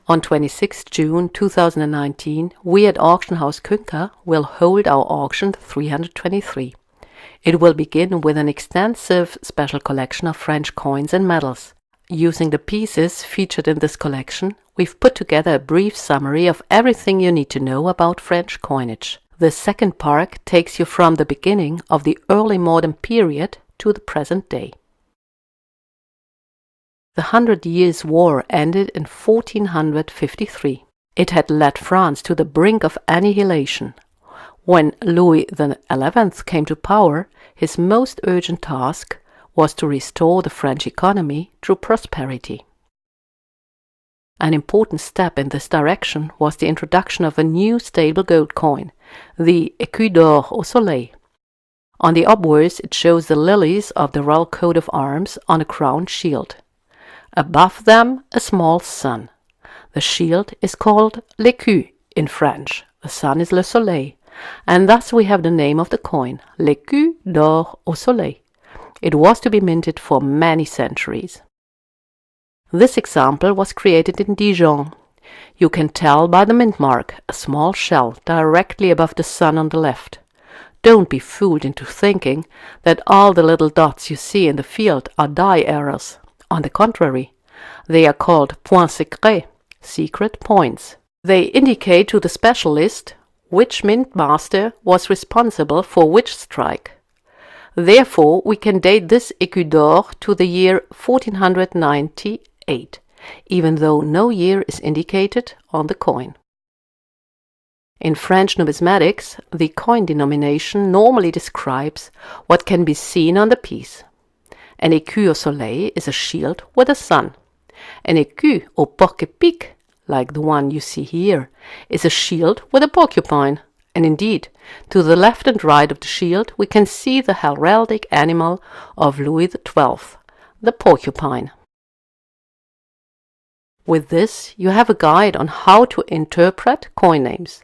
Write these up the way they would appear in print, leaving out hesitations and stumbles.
On 26 June 2019, we at Auction House Künker will hold our auction 323. It will begin with an extensive special collection of French coins and medals. Using the pieces featured in this collection, we've put together a brief summary of everything you need to know about French coinage. The second part takes you from the beginning of the early modern period to the present day. The 100 Years' War ended in 1453. It had led France to the brink of annihilation. When Louis XI came to power, his most urgent task was to restore the French economy through prosperity. An important step in this direction was the introduction of a new stable gold coin, the Écu d'or au soleil. On the obverse it shows the lilies of the royal coat of arms on a crowned shield. Above them a small sun. The shield is called l'écu in French, the sun is le soleil, and thus we have the name of the coin, l'Écu d'or au soleil. It was to be minted for many centuries. This example was created in Dijon. You can tell by the mint mark, a small shell directly above the sun on the left. Don't be fooled into thinking that all the little dots you see in the field are die errors. On the contrary, they are called points secrets, secret points. They indicate to the specialist which mint master was responsible for which strike. Therefore, we can date this Écu d'or to the year 1498, even though no year is indicated on the coin. In French numismatics, the coin denomination normally describes what can be seen on the piece. An écu au soleil is a shield with a sun. An écu au porc-épic, like the one you see here, is a shield with a porcupine. And indeed, to the left and right of the shield we can see the heraldic animal of Louis XII, the porcupine. With this you have a guide on how to interpret coin names.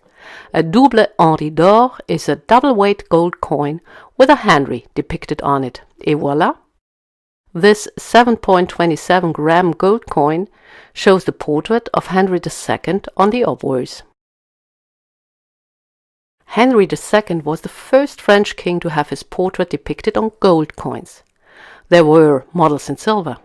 A double Henri d'or is a double-weight gold coin with a Henry depicted on it. Et voilà! This 7.27 gram gold coin shows the portrait of Henry II on the obverse. Henry II was the first French king to have his portrait depicted on gold coins. There were models in silver.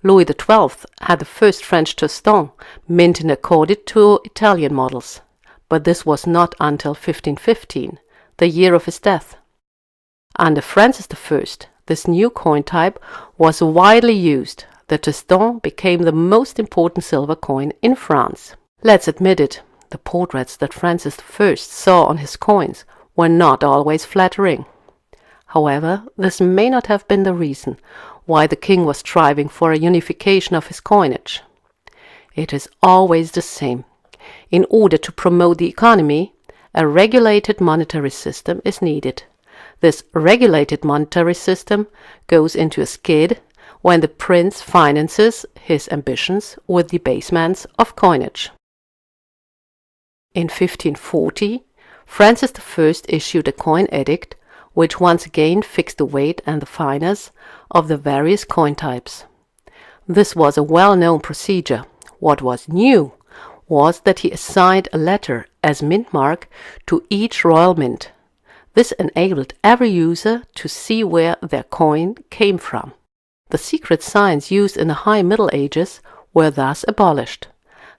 Louis XII had the first French toston minted according to Italian models, but this was not until 1515, the year of his death. Under Francis I, this new coin type was widely used. The toston became the most important silver coin in France. Let's admit it, the portraits that Francis I saw on his coins were not always flattering. However, this may not have been the reason why the king was striving for a unification of his coinage. It is always the same. In order to promote the economy, a regulated monetary system is needed. This regulated monetary system goes into a skid when the prince finances his ambitions with debasements of coinage. In 1540, Francis I issued a coin edict which once again fixed the weight and the fineness of the various coin types. This was a well-known procedure. What was new was that he assigned a letter as mint mark to each royal mint. This enabled every user to see where their coin came from. The secret signs used in the High Middle Ages were thus abolished.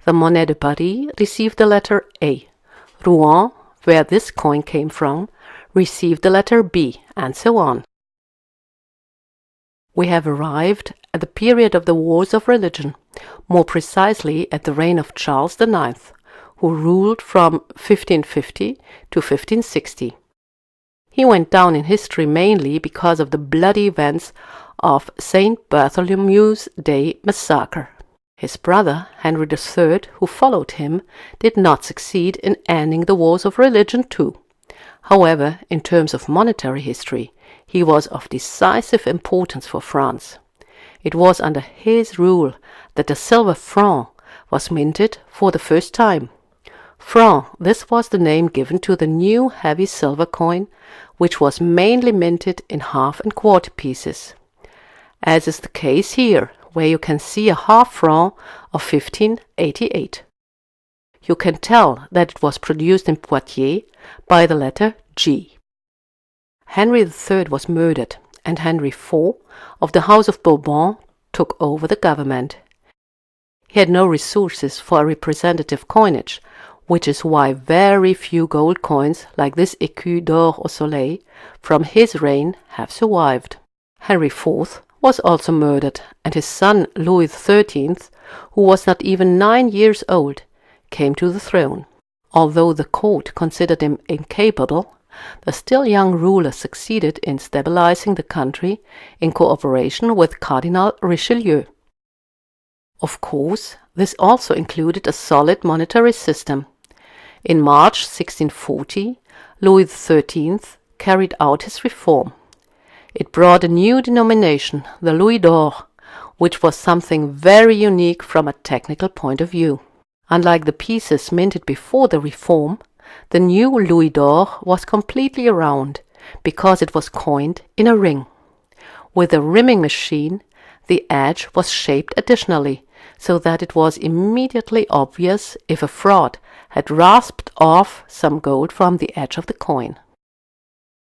The Monnaie de Paris received the letter A. Rouen, where this coin came from, received the letter B, and so on. We have arrived at the period of the Wars of Religion, more precisely at the reign of Charles IX, who ruled from 1550 to 1560. He went down in history mainly because of the bloody events of St. Bartholomew's Day massacre. His brother, Henry III, who followed him, did not succeed in ending the wars of religion too. However, in terms of monetary history, he was of decisive importance for France. It was under his rule that the silver franc was minted for the first time. Franc, this was the name given to the new heavy silver coin, which was mainly minted in half and quarter pieces. As is the case here, where you can see a half franc of 1588. You can tell that it was produced in Poitiers by the letter G. Henry III was murdered, and Henry IV of the House of Bourbon took over the government. He had no resources for a representative coinage, which is why very few gold coins like this écu d'or au soleil from his reign have survived. Henry IV was also murdered, and his son Louis XIII, who was not even 9 years old, came to the throne. Although the court considered him incapable, the still young ruler succeeded in stabilizing the country in cooperation with Cardinal Richelieu. Of course, this also included a solid monetary system. In March 1640, Louis XIII carried out his reform. It brought a new denomination, the louis d'or, which was something very unique from a technical point of view. Unlike the pieces minted before the reform, the new louis d'or was completely round because it was coined in a ring. With a rimming machine, the edge was shaped additionally, so that it was immediately obvious if a fraud had rasped off some gold from the edge of the coin.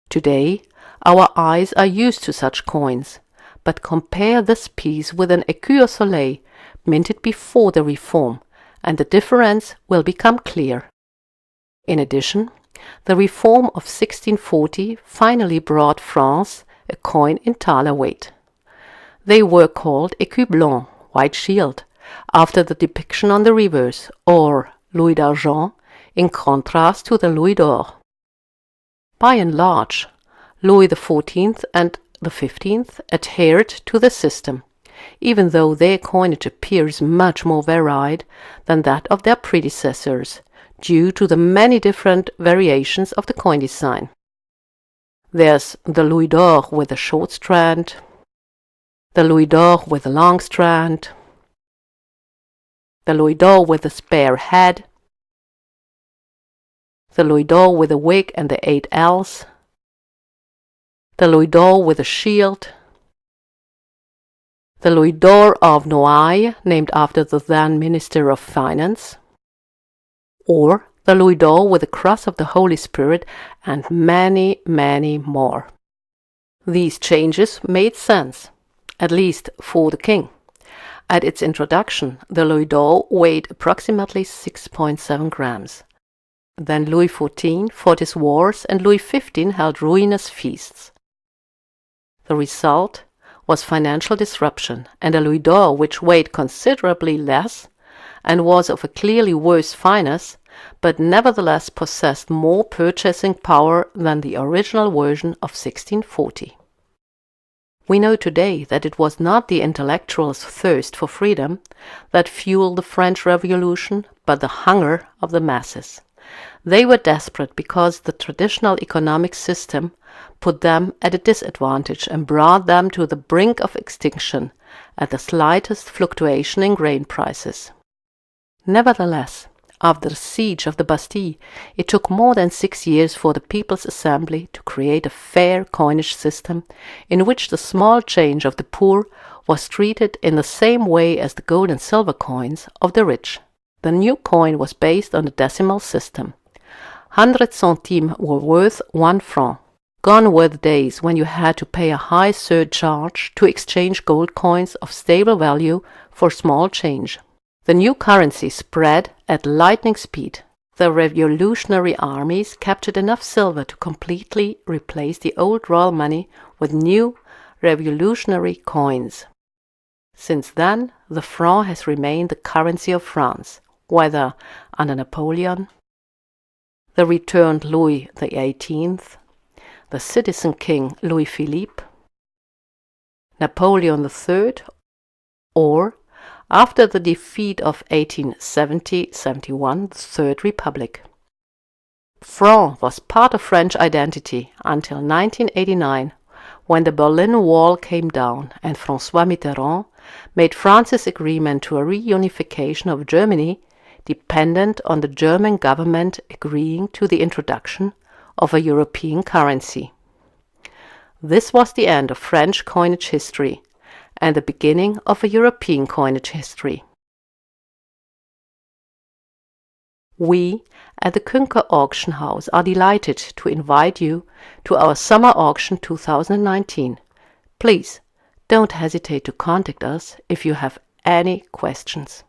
Today, our eyes are used to such coins, but compare this piece with an écu au soleil minted before the reform, and the difference will become clear. In addition, the reform of 1640 finally brought France a coin in thaler weight. They were called écus blancs, white shield, after the depiction on the reverse, or louis d'argent, in contrast to the louis d'or. By and large, Louis XIV and the XV adhered to the system, even though their coinage appears much more varied than that of their predecessors, due to the many different variations of the coin design. There's the louis d'or with a short strand, the louis d'or with a long strand, the louis d'or with a spare head, the louis d'or with a wig and the 8 L's, the louis d'or with a shield, the louis d'or of Noailles, named after the then Minister of Finance, or the louis d'or with the cross of the Holy Spirit, and many, many more. These changes made sense, at least for the king. At its introduction, the louis d'or weighed approximately 6.7 grams. Then Louis XIV fought his wars and Louis XV held ruinous feasts. The result was financial disruption, and a louis d'or which weighed considerably less and was of a clearly worse fineness, but nevertheless possessed more purchasing power than the original version of 1640. We know today that it was not the intellectuals' thirst for freedom that fueled the French Revolution, but the hunger of the masses. They were desperate because the traditional economic system put them at a disadvantage and brought them to the brink of extinction at the slightest fluctuation in grain prices. Nevertheless, after the siege of the Bastille, it took more than 6 years for the People's Assembly to create a fair coinage system in which the small change of the poor was treated in the same way as the gold and silver coins of the rich. The new coin was based on the decimal system. 100 centimes were worth 1 franc. Gone were the days when you had to pay a high surcharge to exchange gold coins of stable value for small change. The new currency spread at lightning speed. The revolutionary armies captured enough silver to completely replace the old royal money with new revolutionary coins. Since then, the franc has remained the currency of France, whether under Napoleon, the returned Louis XVIII, the citizen king Louis Philippe, Napoleon III, or, after the defeat of 1870-71, the Third Republic. Franc was part of French identity until 1989, when the Berlin Wall came down and François Mitterrand made France's agreement to a reunification of Germany dependent on the German government agreeing to the introduction of a European currency. This was the end of French coinage history, and the beginning of a European coinage history. We at the Künker Auction House are delighted to invite you to our Summer Auction 2019. Please don't hesitate to contact us if you have any questions.